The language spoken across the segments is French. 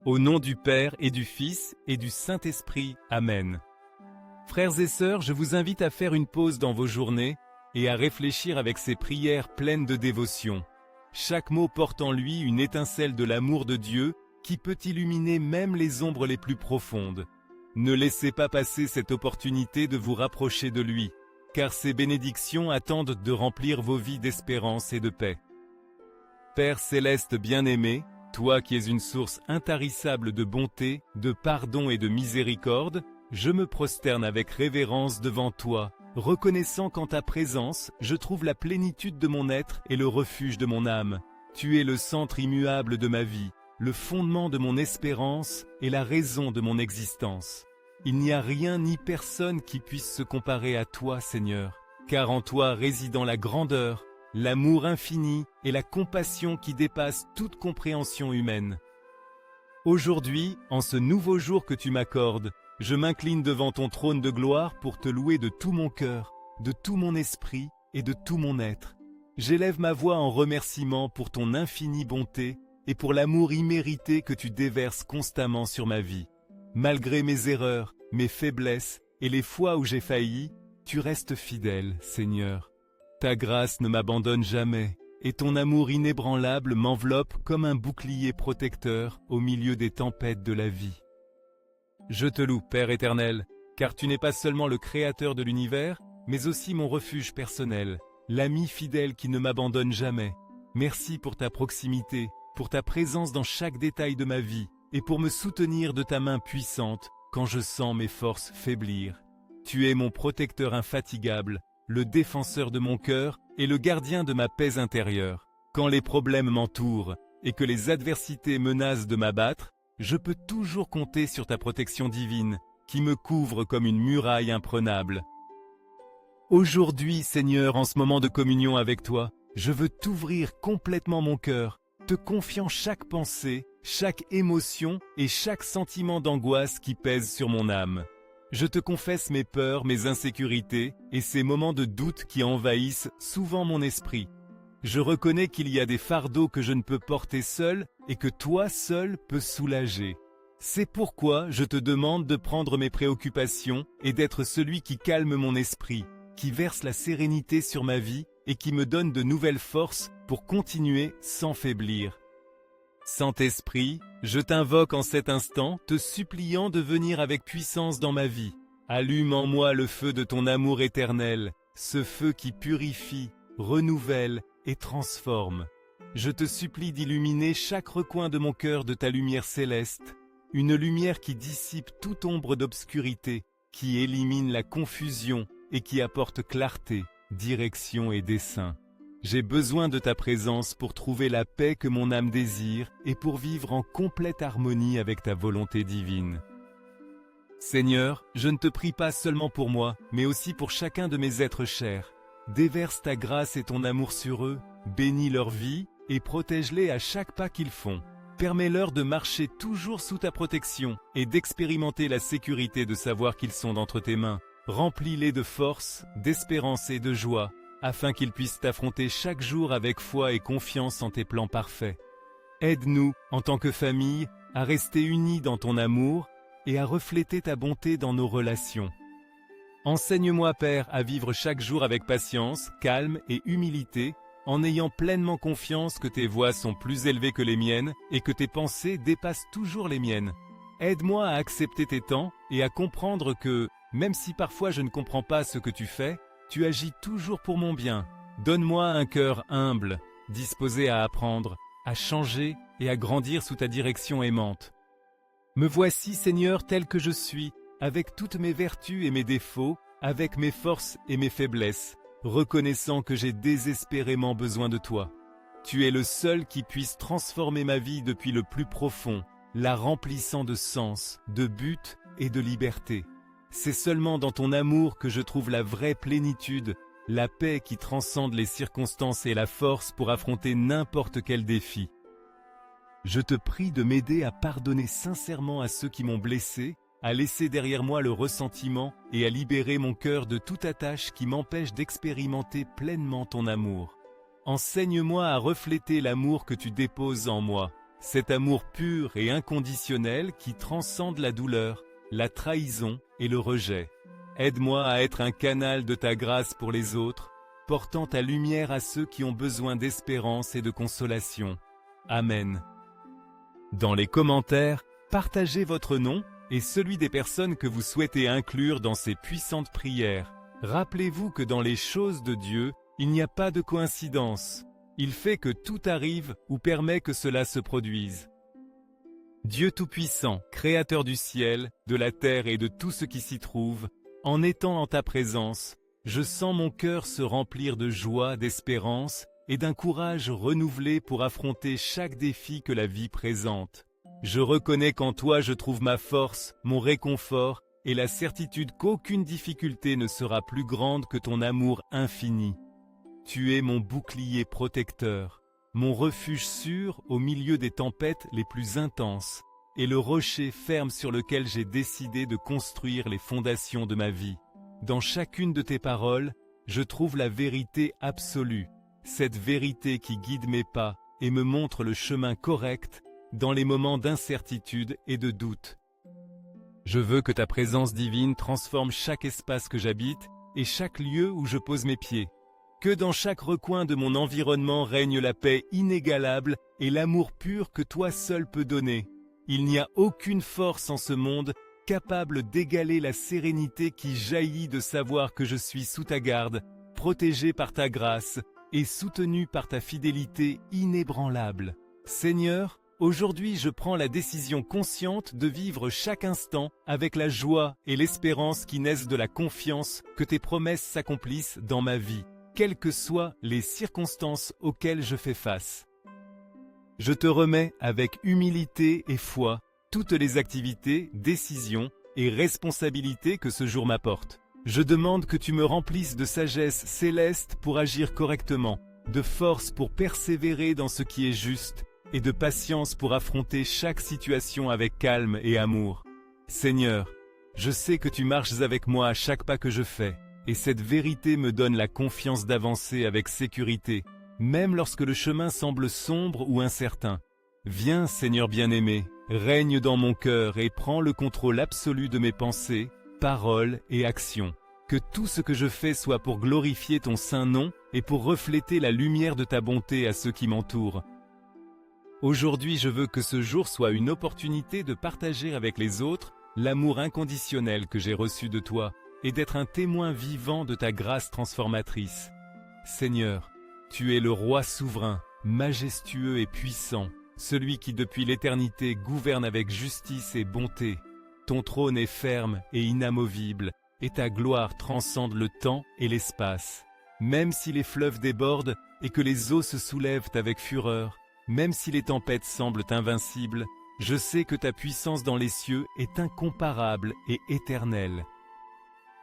Au nom du Père et du Fils et du Saint-Esprit. Amen. Frères et sœurs, je vous invite à faire une pause dans vos journées et à réfléchir avec ces prières pleines de dévotion. Chaque mot porte en lui une étincelle de l'amour de Dieu qui peut illuminer même les ombres les plus profondes. Ne laissez pas passer cette opportunité de vous rapprocher de lui, car ses bénédictions attendent de remplir vos vies d'espérance et de paix. Père céleste bien-aimé, toi qui es une source intarissable de bonté, de pardon et de miséricorde, je me prosterne avec révérence devant toi, reconnaissant qu'en ta présence, je trouve la plénitude de mon être et le refuge de mon âme. Tu es le centre immuable de ma vie, le fondement de mon espérance et la raison de mon existence. Il n'y a rien ni personne qui puisse se comparer à toi, Seigneur, car en toi résident la grandeur, l'amour infini et la compassion qui dépassent toute compréhension humaine. Aujourd'hui, en ce nouveau jour que tu m'accordes, je m'incline devant ton trône de gloire pour te louer de tout mon cœur, de tout mon esprit et de tout mon être. J'élève ma voix en remerciement pour ton infinie bonté et pour l'amour immérité que tu déverses constamment sur ma vie. Malgré mes erreurs, mes faiblesses et les fois où j'ai failli, tu restes fidèle, Seigneur. Ta grâce ne m'abandonne jamais, et ton amour inébranlable m'enveloppe comme un bouclier protecteur au milieu des tempêtes de la vie. Je te loue, Père éternel, car tu n'es pas seulement le créateur de l'univers, mais aussi mon refuge personnel, l'ami fidèle qui ne m'abandonne jamais. Merci pour ta proximité, pour ta présence dans chaque détail de ma vie, et pour me soutenir de ta main puissante quand je sens mes forces faiblir. Tu es mon protecteur infatigable, le défenseur de mon cœur et le gardien de ma paix intérieure. Quand les problèmes m'entourent et que les adversités menacent de m'abattre, je peux toujours compter sur ta protection divine, qui me couvre comme une muraille imprenable. Aujourd'hui, Seigneur, en ce moment de communion avec toi, je veux t'ouvrir complètement mon cœur, te confiant chaque pensée, chaque émotion et chaque sentiment d'angoisse qui pèse sur mon âme. Je te confesse mes peurs, mes insécurités et ces moments de doute qui envahissent souvent mon esprit. Je reconnais qu'il y a des fardeaux que je ne peux porter seul et que toi seul peux soulager. C'est pourquoi je te demande de prendre mes préoccupations et d'être celui qui calme mon esprit, qui verse la sérénité sur ma vie et qui me donne de nouvelles forces pour continuer sans faiblir. Saint-Esprit, je t'invoque en cet instant, te suppliant de venir avec puissance dans ma vie. Allume en moi le feu de ton amour éternel, ce feu qui purifie, renouvelle et transforme. Je te supplie d'illuminer chaque recoin de mon cœur de ta lumière céleste, une lumière qui dissipe toute ombre d'obscurité, qui élimine la confusion et qui apporte clarté, direction et dessein. J'ai besoin de ta présence pour trouver la paix que mon âme désire et pour vivre en complète harmonie avec ta volonté divine. Seigneur, je ne te prie pas seulement pour moi, mais aussi pour chacun de mes êtres chers. Déverse ta grâce et ton amour sur eux, bénis leur vie et protège-les à chaque pas qu'ils font. Permets-leur de marcher toujours sous ta protection et d'expérimenter la sécurité de savoir qu'ils sont entre tes mains. Remplis-les de force, d'espérance et de joie, afin qu'ils puissent t'affronter chaque jour avec foi et confiance en tes plans parfaits. Aide-nous, en tant que famille, à rester unis dans ton amour et à refléter ta bonté dans nos relations. Enseigne-moi, Père, à vivre chaque jour avec patience, calme et humilité, en ayant pleinement confiance que tes voies sont plus élevées que les miennes et que tes pensées dépassent toujours les miennes. Aide-moi à accepter tes temps et à comprendre que, même si parfois je ne comprends pas ce que tu fais, tu agis toujours pour mon bien. Donne-moi un cœur humble, disposé à apprendre, à changer et à grandir sous ta direction aimante. Me voici, Seigneur, tel que je suis, avec toutes mes vertus et mes défauts, avec mes forces et mes faiblesses, reconnaissant que j'ai désespérément besoin de toi. Tu es le seul qui puisse transformer ma vie depuis le plus profond, la remplissant de sens, de but et de liberté. C'est seulement dans ton amour que je trouve la vraie plénitude, la paix qui transcende les circonstances et la force pour affronter n'importe quel défi. Je te prie de m'aider à pardonner sincèrement à ceux qui m'ont blessé, à laisser derrière moi le ressentiment et à libérer mon cœur de toute attache qui m'empêche d'expérimenter pleinement ton amour. Enseigne-moi à refléter l'amour que tu déposes en moi, cet amour pur et inconditionnel qui transcende la douleur, la trahison et le rejet. Aide-moi à être un canal de ta grâce pour les autres, portant ta lumière à ceux qui ont besoin d'espérance et de consolation. Amen. Dans les commentaires, partagez votre nom et celui des personnes que vous souhaitez inclure dans ces puissantes prières. Rappelez-vous que dans les choses de Dieu, il n'y a pas de coïncidence. Il fait que tout arrive ou permet que cela se produise. Dieu Tout-Puissant, Créateur du ciel, de la terre et de tout ce qui s'y trouve, en étant en ta présence, je sens mon cœur se remplir de joie, d'espérance et d'un courage renouvelé pour affronter chaque défi que la vie présente. Je reconnais qu'en toi je trouve ma force, mon réconfort et la certitude qu'aucune difficulté ne sera plus grande que ton amour infini. Tu es mon bouclier protecteur, mon refuge sûr au milieu des tempêtes les plus intenses, et le rocher ferme sur lequel j'ai décidé de construire les fondations de ma vie. Dans chacune de tes paroles, je trouve la vérité absolue, cette vérité qui guide mes pas et me montre le chemin correct dans les moments d'incertitude et de doute. Je veux que ta présence divine transforme chaque espace que j'habite et chaque lieu où je pose mes pieds. Que dans chaque recoin de mon environnement règne la paix inégalable et l'amour pur que toi seul peux donner. Il n'y a aucune force en ce monde capable d'égaler la sérénité qui jaillit de savoir que je suis sous ta garde, protégé par ta grâce et soutenu par ta fidélité inébranlable. Seigneur, aujourd'hui je prends la décision consciente de vivre chaque instant avec la joie et l'espérance qui naissent de la confiance que tes promesses s'accomplissent dans ma vie, quelles que soient les circonstances auxquelles je fais face. Je te remets avec humilité et foi toutes les activités, décisions et responsabilités que ce jour m'apporte. Je demande que tu me remplisses de sagesse céleste pour agir correctement, de force pour persévérer dans ce qui est juste et de patience pour affronter chaque situation avec calme et amour. Seigneur, je sais que tu marches avec moi à chaque pas que je fais, et cette vérité me donne la confiance d'avancer avec sécurité, même lorsque le chemin semble sombre ou incertain. Viens, Seigneur bien-aimé, règne dans mon cœur et prends le contrôle absolu de mes pensées, paroles et actions. Que tout ce que je fais soit pour glorifier ton saint nom et pour refléter la lumière de ta bonté à ceux qui m'entourent. Aujourd'hui, je veux que ce jour soit une opportunité de partager avec les autres l'amour inconditionnel que j'ai reçu de toi et d'être un témoin vivant de ta grâce transformatrice. Seigneur, tu es le roi souverain, majestueux et puissant, celui qui depuis l'éternité gouverne avec justice et bonté. Ton trône est ferme et inamovible, et ta gloire transcende le temps et l'espace. Même si les fleuves débordent et que les eaux se soulèvent avec fureur, même si les tempêtes semblent invincibles, je sais que ta puissance dans les cieux est incomparable et éternelle.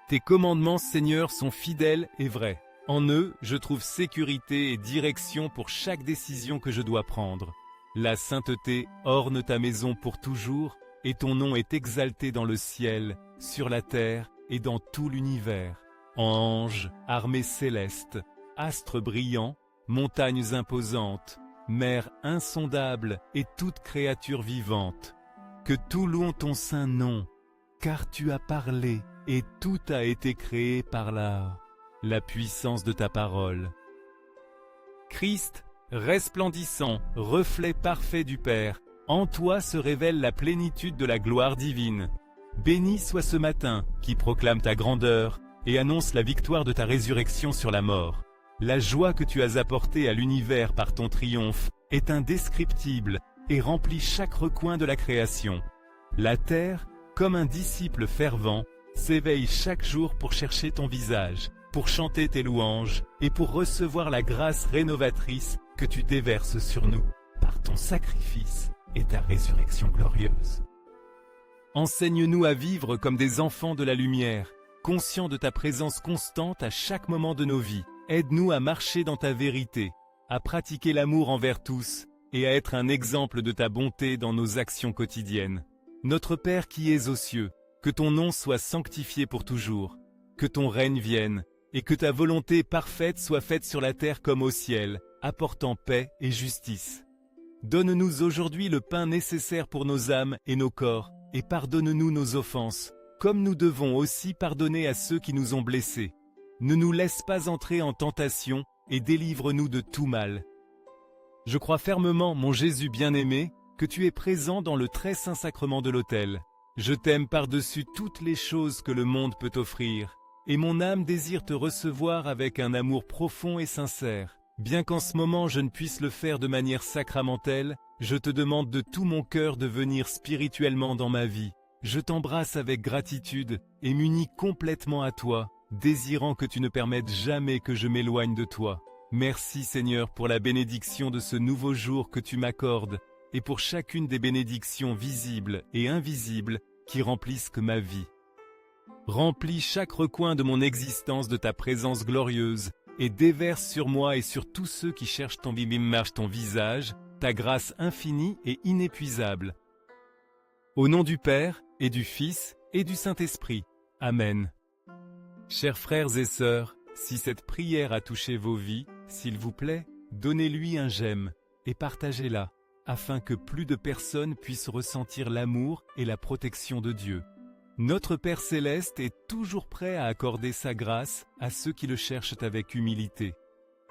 Tes commandements, Seigneur, sont fidèles et vrais. En eux, je trouve sécurité et direction pour chaque décision que je dois prendre. La sainteté orne ta maison pour toujours, et ton nom est exalté dans le ciel, sur la terre et dans tout l'univers. Anges, armées célestes, astres brillants, montagnes imposantes, mer insondable et toute créature vivante. Que tout louent ton saint nom, car tu as parlé et tout a été créé par la puissance de ta parole. Christ, resplendissant, reflet parfait du Père, en toi se révèle la plénitude de la gloire divine. Béni soit ce matin qui proclame ta grandeur et annonce la victoire de ta résurrection sur la mort. La joie que tu as apportée à l'univers par ton triomphe est indescriptible et remplit chaque recoin de la création. La terre, comme un disciple fervent, s'éveille chaque jour pour chercher ton visage, pour chanter tes louanges et pour recevoir la grâce rénovatrice que tu déverses sur nous par ton sacrifice et ta résurrection glorieuse. Enseigne-nous à vivre comme des enfants de la lumière, conscients de ta présence constante à chaque moment de nos vies. Aide-nous à marcher dans ta vérité, à pratiquer l'amour envers tous et à être un exemple de ta bonté dans nos actions quotidiennes. Notre Père qui es aux cieux, que ton nom soit sanctifié pour toujours, que ton règne vienne et que ta volonté parfaite soit faite sur la terre comme au ciel, apportant paix et justice. Donne-nous aujourd'hui le pain nécessaire pour nos âmes et nos corps, et pardonne-nous nos offenses, comme nous devons aussi pardonner à ceux qui nous ont blessés. Ne nous laisse pas entrer en tentation, et délivre-nous de tout mal. Je crois fermement, mon Jésus bien-aimé, que tu es présent dans le très saint sacrement de l'autel. Je t'aime par-dessus toutes les choses que le monde peut offrir, et mon âme désire te recevoir avec un amour profond et sincère. Bien qu'en ce moment je ne puisse le faire de manière sacramentelle, je te demande de tout mon cœur de venir spirituellement dans ma vie. Je t'embrasse avec gratitude et m'unis complètement à toi, désirant que tu ne permettes jamais que je m'éloigne de toi. Merci Seigneur pour la bénédiction de ce nouveau jour que tu m'accordes, et pour chacune des bénédictions visibles et invisibles qui remplissent ma vie. Remplis chaque recoin de mon existence de ta présence glorieuse, et déverse sur moi et sur tous ceux qui cherchent ton visage, ta grâce infinie et inépuisable. Au nom du Père, et du Fils, et du Saint-Esprit. Amen. Chers frères et sœurs, si cette prière a touché vos vies, s'il vous plaît, donnez-lui un j'aime, et partagez-la, afin que plus de personnes puissent ressentir l'amour et la protection de Dieu. Notre Père Céleste est toujours prêt à accorder sa grâce à ceux qui le cherchent avec humilité.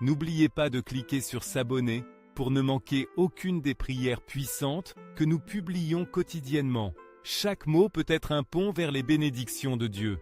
N'oubliez pas de cliquer sur s'abonner pour ne manquer aucune des prières puissantes que nous publions quotidiennement. Chaque mot peut être un pont vers les bénédictions de Dieu.